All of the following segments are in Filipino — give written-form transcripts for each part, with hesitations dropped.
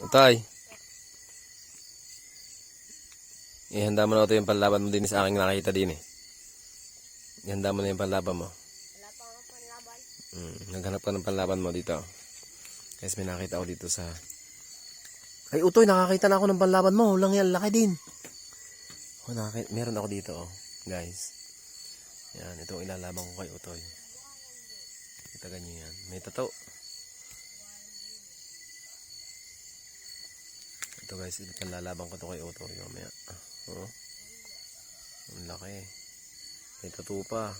Utay. Ihanda mo na ito yung panlaban mo din sa aking nakita din eh. Ihanda mo na yung panlaban mo. Wala pa akong panlaban. Naghanap ka ng panlaban mo dito. Guys, may nakita ako dito sa... Ay, Utoy, nakakita na ako ng panlaban mo. Lang yan, laki din. Oh, meron ako dito, oh. Guys. Yan, itong ilalaban ko kay Utoy. Kita ganyan yan. May tato. Ito guys, panlalaban ko to kay Utoy. Mamaya. Oh. Ang laki. May tato pa.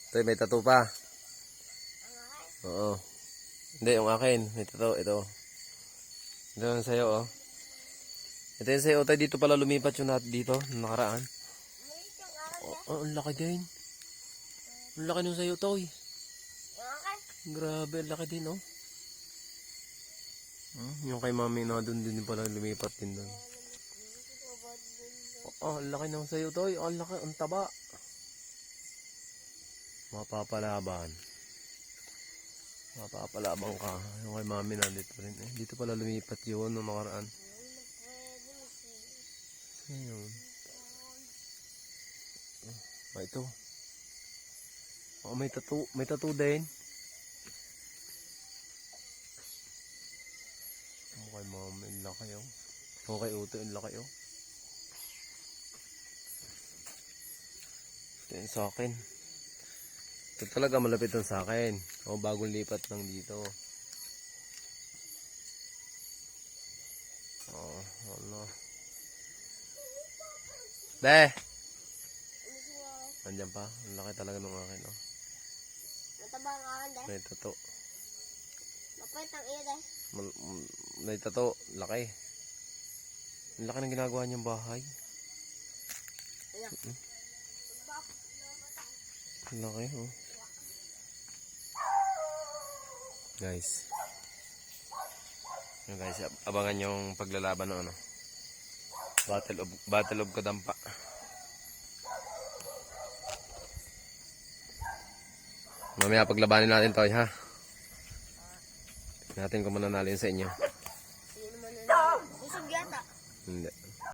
Ito, may tato pa. Oo. Hindi, yung akin. May tato. Ito. Ito yung sa'yo, oh. Ito yung sa'yo, Utoy. Dito pala lumipat yung natin dito. Nakaraan. Oh, ang laki din. Ang laki nung sa'yo, Utoy. Grabe, ang laki din, oh. Yung kay mami na doon din pala lumipat din doon. Oh, ang laki nung sa'yo, Utoy. Ang laki, ang taba. Mapapalaban. Mapapalaban ka. Yung kay mami nandito rin. Eh, dito pala lumipat yun nung nakaraan. Ayun. Ah, ito. Oh, may tattoo. May tattoo din. Kay mami, ang laki oh. Kay Utoy, ang laki oh. Ito yun sa akin. Ito talaga malapit lang sa akin. O, bagong lipat lang dito. Oh, ano. Be! Andyan pa. Ang laki talaga ng akin, oh. Mataba ang akin, deh. May tato. Mapait ang iyo, deh. May tato. Laki. Ang laki ng ginagawa niyang bahay. Ang laki, oh. Guys. Yung guys, abangan yung paglalaban ng ano. Battle of Kadampa. Mamaya paglabanin natin to, ha. Tingnan natin kung mananalo yun sa inyo.